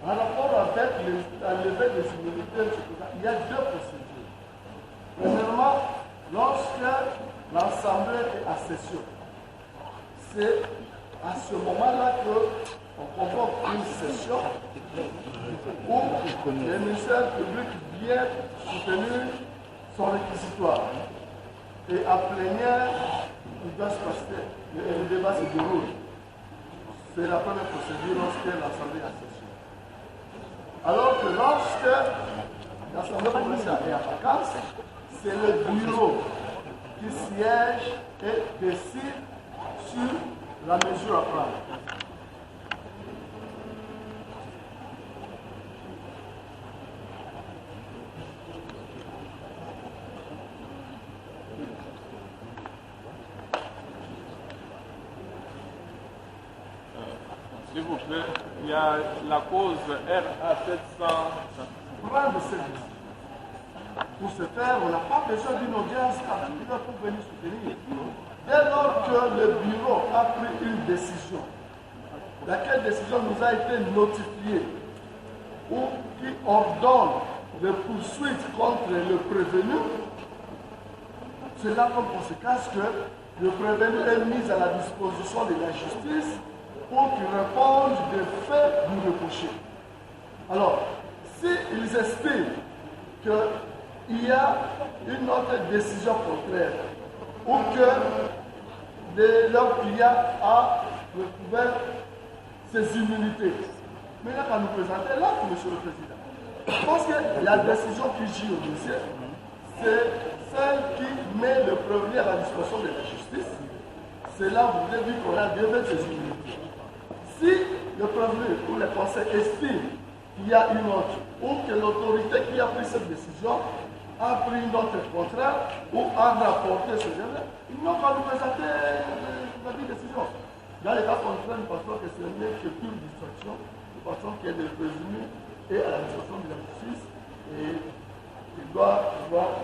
En rapport avec la levée des immunités, il y a deux procédures. Premièrement, lorsque l'Assemblée est à session, c'est à ce moment-là qu'on convoque une session où le ministère public vient soutenir son réquisitoire. Et à plénière, il doit se passer, le débat se déroule. C'est la première procédure lorsque l'Assemblée est à session. Alors que lorsque l'Assemblée provinciale est en vacances, c'est le bureau qui siège et décide sur la mesure à prendre. S'il vous plaît, il y a la cause RA 700. Prendre cette décision. Pour ce faire, on n'a pas besoin d'une audience particulière pour venir soutenir. Dès lors que le bureau a pris une décision, laquelle décision nous a été notifiée, ou qui ordonne de poursuites contre le prévenu, cela comme conséquence que le prévenu est mis à la disposition de la justice pour qu'il réponde des faits du reproché. Alors, s'ils estiment qu'il y a une autre décision contraire ou que leur client a recouvert ses immunités, mais là, quand nous présenter l'acte, Monsieur le Président, parce que la décision qui gît au dossier, c'est celle qui met le prévenu à la disposition de la justice. Cela voudrait dire qu'on a levé ses immunités. Si le prévenu ou le conseil estime qu'il y a une autre, ou que l'autorité qui a pris cette décision a pris une autre contraire, ou a rapporté ce genre, ils n'ont qu'à nous présenter la décision. Dans les cas contraires, nous pensons que ce n'est que pure distraction, nous pensons que le prévenu est à la disposition de la justice et il doit pouvoir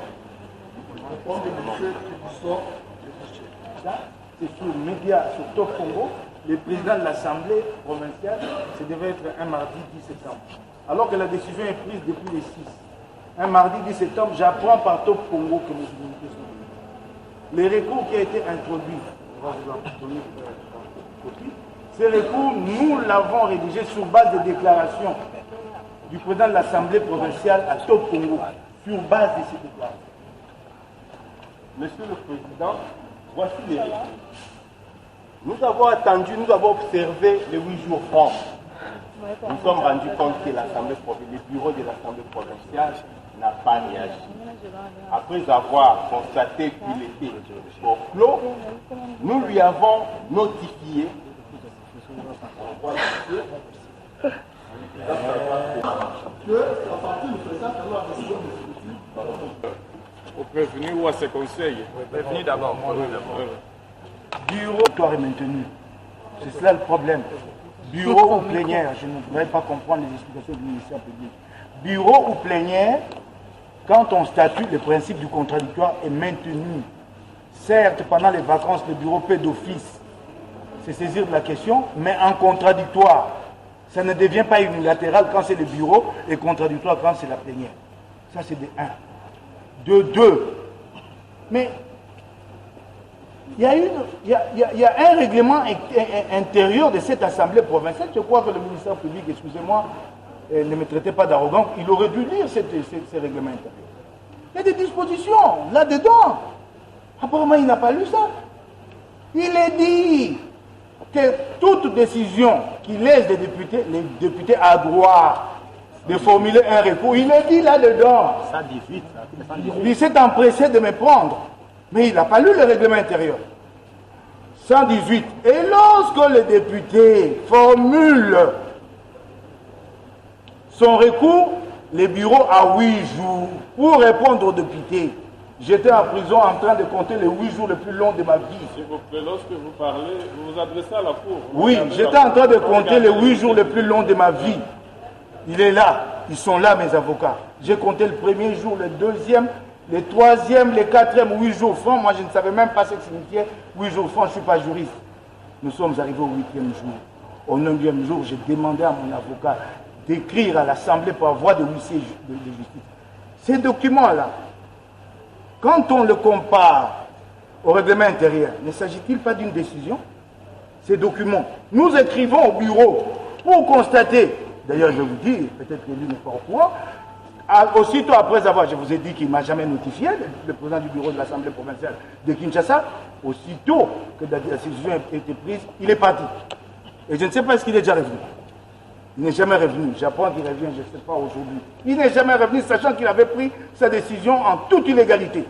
répondre aux faits qui sont reprochés. Ça, c'est sur les médias, sur Top Congo. Le président de l'Assemblée provinciale, ça devait être un mardi 10 septembre. Alors que la décision est prise depuis le 6. Un mardi 10 septembre, j'apprends par Top Congo que mes immunités sont venues. Le recours qui a été introduit, on va vous en donner copie, ce recours, nous l'avons rédigé sur base de déclarations du président de l'Assemblée provinciale à Top Congo, sur base de ces déclarations. Monsieur le Président, voici les recours. Nous avons attendu, nous avons observé les 8 jours francs. Nous sommes rendus compte que le bureau de l'Assemblée provinciale n'a pas réagi. Après avoir constaté qu'il était au clos, nous lui avons notifié Au prévenu ou à ses conseils. Prévenu d'abord, moi d'abord. Bureau est maintenu. C'est cela le problème. Bureau ou plénière, je ne voudrais pas comprendre les explications du ministère public. Bureau ou plénière, quand on statue, le principe du contradictoire est maintenu. Certes, pendant les vacances, le bureau peut d'office se saisir de la question, mais en contradictoire. Ça ne devient pas unilatéral quand c'est le bureau et contradictoire quand c'est la plénière. Ça, c'est de 1. De 2. Mais il y a un règlement intérieur de cette assemblée provinciale. Je crois que le ministère public, excusez-moi, ne me traitait pas d'arrogant, il aurait dû lire ces règlements intérieurs. Il y a des dispositions là-dedans. Apparemment, il n'a pas lu ça. Il est dit que toute décision qui laisse les députés à droit de formuler un recours, il est dit là-dedans. 118. Il s'est empressé de me prendre. Mais il n'a pas lu le règlement intérieur. 118. Et lorsque le député formule son recours, le bureau a 8 jours pour répondre au député. J'étais en prison en train de compter les 8 jours les plus longs de ma vie. S'il vous plaît, lorsque vous parlez, vous vous adressez à la cour. Oui, j'étais en train de compter les 8 jours les plus longs de ma vie. Il est là. Ils sont là, mes avocats. J'ai compté le premier jour, le deuxième, le troisième, le quatrième, 8 jours francs. Moi, je ne savais même pas ce que signifiait 8 jours francs. Je ne suis pas juriste. Nous sommes arrivés au 8e jour. Au 9e jour, j'ai demandé à mon avocat d'écrire à l'Assemblée par voie de huissier de justice. Ces documents-là, quand on le compare au règlement intérieur, ne s'agit-il pas d'une décision? Ces documents, nous écrivons au bureau pour constater, d'ailleurs je vous dis, peut-être que lui n'est pas au courant, aussitôt après avoir, je vous ai dit qu'il ne m'a jamais notifié, le président du bureau de l'Assemblée provinciale de Kinshasa, aussitôt que la décision a été prise, il est parti. Et je ne sais pas est-ce qu'il est déjà revenu. Il n'est jamais revenu. J'apprends qu'il revient, je ne sais pas aujourd'hui. Il n'est jamais revenu, sachant qu'il avait pris sa décision en toute illégalité.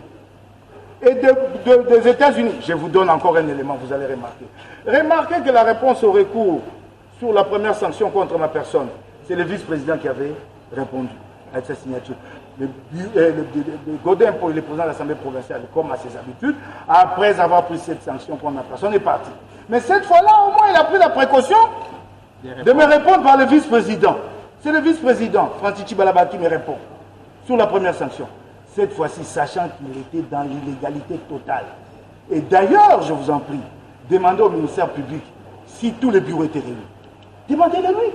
Et des États-Unis, je vous donne encore un élément, vous allez remarquer. Remarquez que la réponse au recours sur la première sanction contre ma personne, c'est le vice-président qui avait répondu avec sa signature. Le Godin, pour le président de l'Assemblée provinciale, comme à ses habitudes, après avoir pris cette sanction contre ma personne, est parti. Mais cette fois-là, au moins, il a pris la précaution de me répondre par le vice-président. C'est le vice-président, Francis Chibalaba, qui me répond sur la première sanction. Cette fois-ci, sachant qu'il était dans l'illégalité totale. Et d'ailleurs, je vous en prie, demandez au ministère public si tous les bureaux étaient réunis. Demandez-le lui.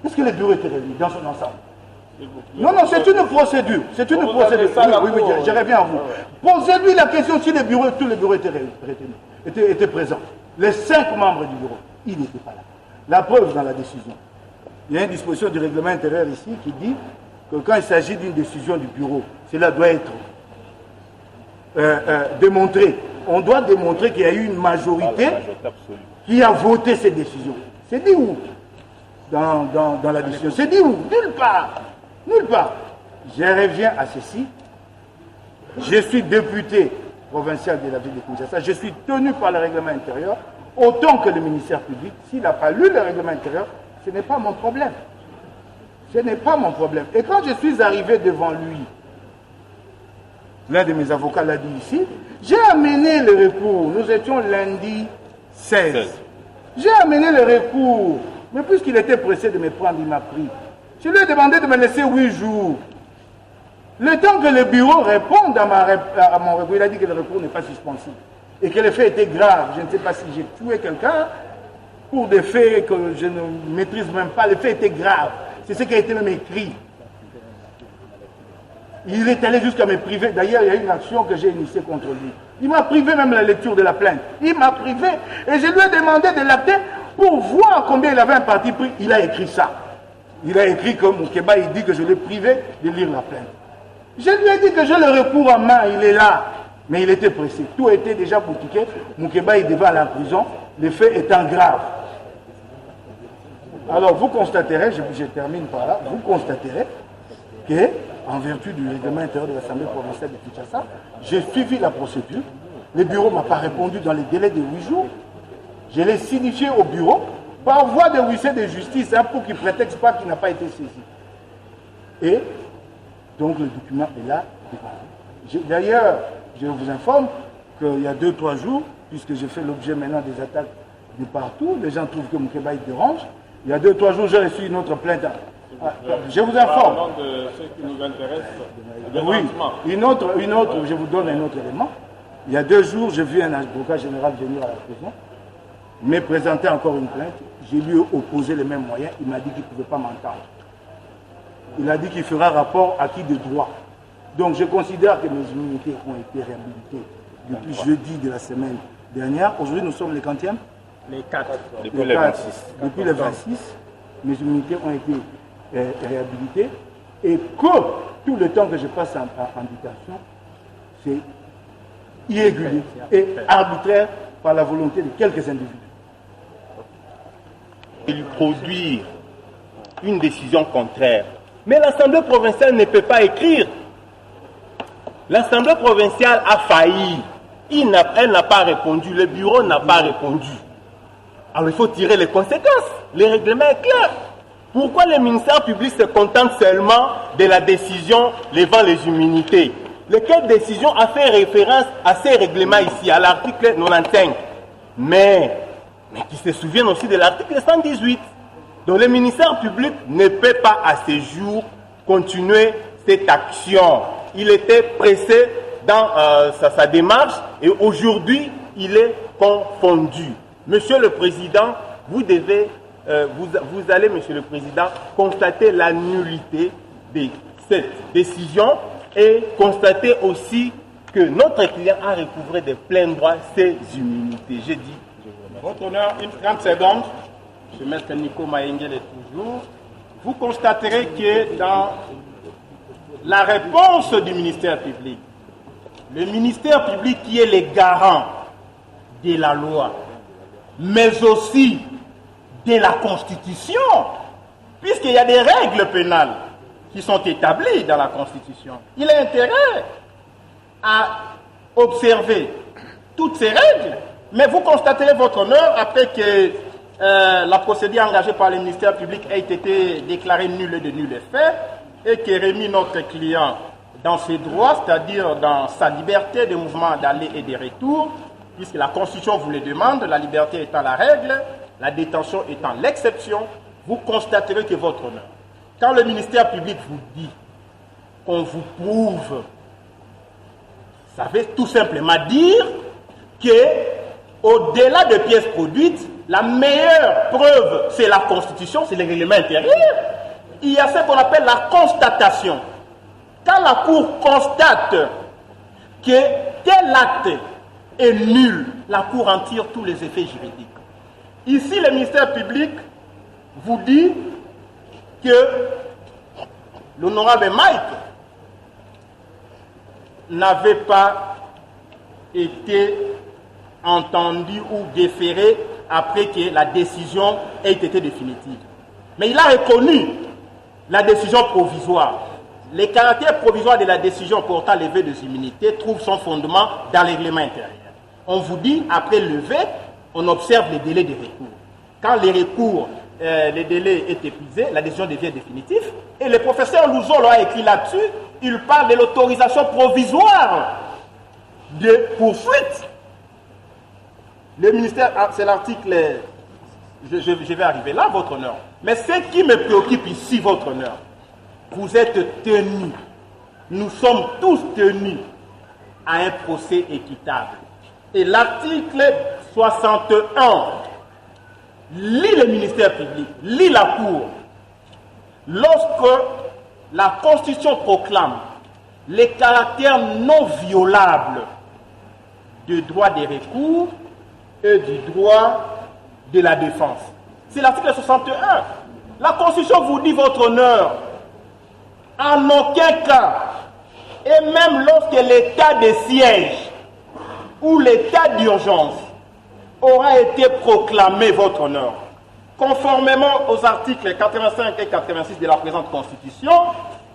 Est-ce que les bureaux étaient réunis dans son ensemble? Non, non, c'est une procédure. C'est une procédure. Oui, je reviens à vous. Posez-lui la question si les bureaux, tous les bureaux étaient présents. Les 5 membres du bureau, ils n'étaient pas là. La preuve dans la décision. Il y a une disposition du règlement intérieur ici qui dit que quand il s'agit d'une décision du bureau, cela doit être démontré. On doit démontrer qu'il y a eu une majorité qui a voté cette décision. C'est dit où dans la décision? C'est dit où? Nulle part. Nulle part. Je reviens à ceci. Je suis député provincial de la ville de Kinshasa. Je suis tenu par le règlement intérieur, autant que le ministère public. S'il n'a pas lu le règlement intérieur, ce n'est pas mon problème. Ce n'est pas mon problème. Et quand je suis arrivé devant lui, l'un de mes avocats l'a dit ici, j'ai amené le recours. Nous étions lundi 16. J'ai amené le recours. Mais puisqu'il était pressé de me prendre, il m'a pris. Je lui ai demandé de me laisser 8 jours. Le temps que le bureau réponde à mon recours, il a dit que le recours n'est pas suspensible. Et que les faits étaient graves. Je ne sais pas si j'ai tué quelqu'un pour des faits que je ne maîtrise même pas. Les faits étaient graves. C'est ce qui a été même écrit. Il est allé jusqu'à me priver. D'ailleurs, il y a une action que j'ai initiée contre lui. Il m'a privé même la lecture de la plainte. Il m'a privé. Et je lui ai demandé de l'acter pour voir combien il avait un parti pris. Il a écrit ça. Il a écrit que Moukeba, il dit que je l'ai privé de lire la plainte. Je lui ai dit que j'ai le recours en main, il est là. Mais il était pressé. Tout était déjà boutiqué. Moukeba, il devait aller en prison. Les faits étant graves. Alors, vous constaterez, je termine par là, vous constaterez que, en vertu du règlement intérieur de l'Assemblée provinciale de Kinshasa, j'ai suivi la procédure. Le bureau ne m'a pas répondu dans les délais de 8 jours. Je l'ai signifié au bureau par voie de huissier de justice pour qu'il prétexte pas qu'il n'a pas été saisi. Et donc le document est là. D'ailleurs, je vous informe qu'il y a 2-3 jours, puisque j'ai fait l'objet maintenant des attaques de partout, les gens trouvent que Moukeba il dérange. Il y a 2-3 jours, j'ai reçu une autre plainte. Je vous informe. Parlons de ce qui nous intéresse. Oui, une autre, je vous donne un autre élément. Il y a 2 jours, j'ai vu un avocat général venir à la prison, me présenter encore une plainte. J'ai lui opposé les mêmes moyens. Il m'a dit qu'il ne pouvait pas m'entendre. Il a dit qu'il fera rapport acquis de droit. Donc je considère que mes immunités ont été réhabilitées depuis jeudi de la semaine dernière. Aujourd'hui, nous sommes les quantièmes? Les 4. Depuis le 26. Depuis le 26, mes immunités ont été réhabilitées. Et que tout le temps que je passe en détention, c'est irrégulier et arbitraire par la volonté de quelques individus. Il produire une décision contraire. Mais l'Assemblée provinciale ne peut pas écrire. L'Assemblée provinciale a failli. Elle n'a pas répondu. Le bureau n'a pas répondu. Alors il faut tirer les conséquences. Le règlement est clair. Pourquoi le ministère public se contente seulement de la décision levant les immunités? Laquelle décision a fait référence à ces règlements ici, à l'article 95. Mais qui se souviennent aussi de l'article 118. Donc le ministère public ne peut pas à ce jour continuer cette action. Il était pressé dans sa démarche et aujourd'hui il est confondu. Monsieur le Président, vous devez vous allez, Monsieur le Président, constater la nullité de cette décision et constater aussi que notre client a recouvré de plein droit ses immunités. J'ai dit, Votre honneur, une 30 secondes. M. Maître Nico Maengel est toujours. Vous constaterez que dans la réponse du ministère public, le ministère public qui est le garant de la loi, mais aussi de la Constitution, puisqu'il y a des règles pénales qui sont établies dans la Constitution. Il a intérêt à observer toutes ces règles, mais vous constaterez, votre honneur, après que la procédure engagée par le ministère public ait été déclarée nulle et de nul effet, et qui remis notre client dans ses droits, c'est-à-dire dans sa liberté de mouvement d'aller et de retour, puisque la Constitution vous le demande, la liberté étant la règle, la détention étant l'exception, vous constaterez que votre honneur, quand le ministère public vous dit qu'on vous prouve, ça veut tout simplement dire que, au-delà de pièces produites, la meilleure preuve, c'est la Constitution, c'est le règlement intérieur. Il y a ce qu'on appelle la constatation. Quand la Cour constate que tel acte est nul, la Cour en tire tous les effets juridiques. Ici, le ministère public vous dit que l'honorable Mike n'avait pas été entendu ou déféré après que la décision ait été définitive. Mais il a reconnu la décision provisoire. Le caractère provisoire de la décision portant levée des immunités trouve son fondement dans le règlement intérieur. On vous dit, après levée, on observe les délais de recours. Quand les recours, le délai est épuisé, la décision devient définitive. Et le professeur Louzolo a écrit là-dessus, il parle de l'autorisation provisoire de poursuite. Le ministère, c'est l'article, je vais arriver là, votre honneur. Mais ce qui me préoccupe ici, votre honneur, vous êtes tenus, nous sommes tous tenus à un procès équitable. Et l'article 61 lit le ministère public, lit la Cour. Lorsque la Constitution proclame les caractères non violables du droit des recours et du droit de la défense. C'est l'article 61. La Constitution vous dit, votre honneur, en aucun cas, et même lorsque l'état de siège ou l'état d'urgence aura été proclamé, votre honneur, conformément aux articles 85 et 86 de la présente Constitution,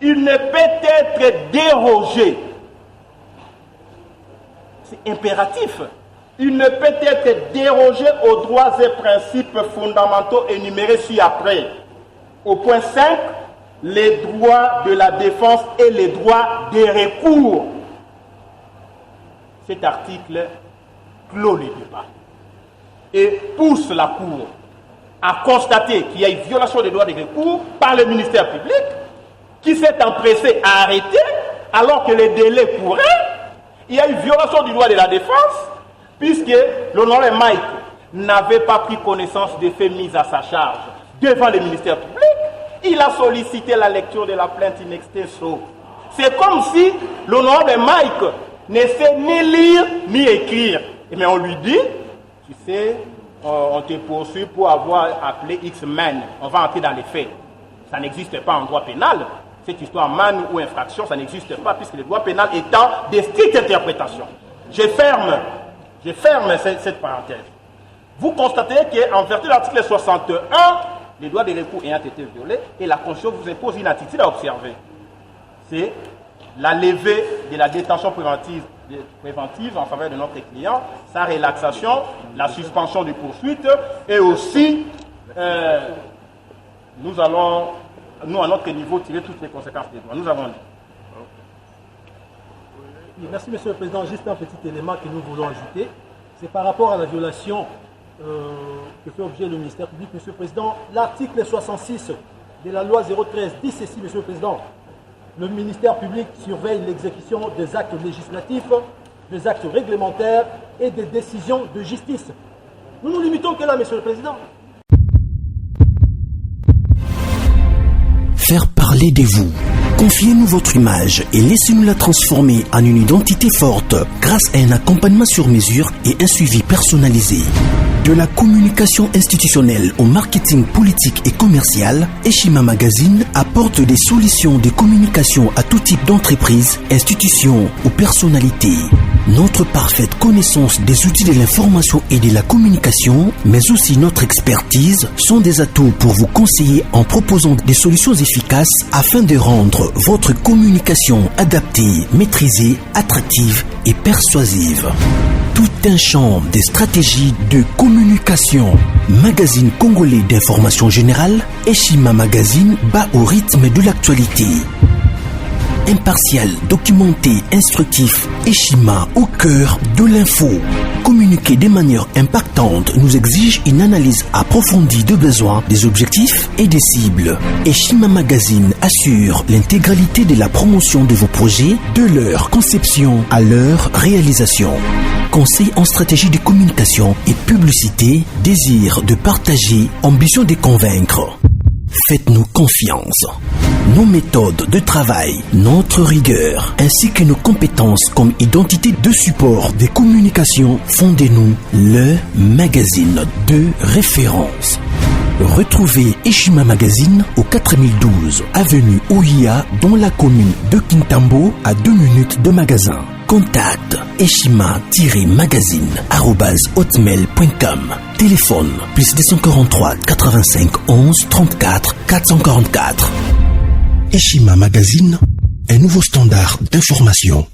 il ne peut être dérogé. C'est impératif. Il ne peut être dérogé aux droits et principes fondamentaux énumérés ci-après. Au point 5, les droits de la défense et les droits des recours. Cet article clôt les débats et pousse la Cour à constater qu'il y a une violation des droits des recours par le ministère public qui s'est empressé à arrêter alors que les délais couraient. Il y a une violation du droit de la défense puisque l'honorable Mike n'avait pas pris connaissance des faits mis à sa charge devant le ministère public. Il a sollicité la lecture de la plainte in extenso. C'est comme si l'honorable Mike ne sait ni lire ni écrire. Mais on lui dit, tu sais, on te poursuit pour avoir appelé X-Man. On va entrer dans les faits. Ça n'existe pas en droit pénal. Cette histoire man ou infraction, ça n'existe pas puisque le droit pénal étant des strictes interprétations. Je ferme cette parenthèse. Vous constatez qu'en vertu de l'article 61, les droits des recours ayant été violés, et la Constitution vous impose une attitude à observer. C'est la levée de la détention préventive en faveur de notre client, sa relaxation, la suspension des poursuites, et aussi, nous allons, nous à notre niveau, tirer toutes les conséquences des droits. Nous avons dit. Merci, Monsieur le Président. Juste un petit élément que nous voulons ajouter. C'est par rapport à la violation que fait objet le ministère public, Monsieur le Président. L'article 66 de la loi 013 dit ceci, Monsieur le Président. Le ministère public surveille l'exécution des actes législatifs, des actes réglementaires et des décisions de justice. Nous nous limitons que là, Monsieur le Président. faire parler de vous. Confiez-nous votre image et laissez-nous la transformer en une identité forte grâce à un accompagnement sur mesure et un suivi personnalisé. De la communication institutionnelle au marketing politique et commercial, Eshima Magazine apporte des solutions de communication à tout type d'entreprise, institution ou personnalité. Notre parfaite connaissance des outils de l'information et de la communication, mais aussi notre expertise, sont des atouts pour vous conseiller en proposant des solutions efficaces afin de rendre votre communication adaptée, maîtrisée, attractive et persuasive. Tout un champ des stratégies de communication. Magazine congolais d'information générale, Eshima Magazine bat au rythme de l'actualité. Impartial, documenté, instructif, Eshima au cœur de l'info. Communiquer de manière impactante nous exige une analyse approfondie de besoins, des objectifs et des cibles. Eshima Magazine assure l'intégralité de la promotion de vos projets, de leur conception à leur réalisation. Conseil en stratégie de communication et publicité, désir de partager, ambition de convaincre. Faites-nous confiance. Nos méthodes de travail, notre rigueur, ainsi que nos compétences comme identité de support des communications font de nous le magazine de référence. Retrouvez Eshima Magazine au 4012 avenue Ouya dans la commune de Kintambo à 2 minutes de magasin. Contact eshima-magazine@hotmail.com. Téléphone +243 85 11 34 444. Eshima Magazine, un nouveau standard d'information.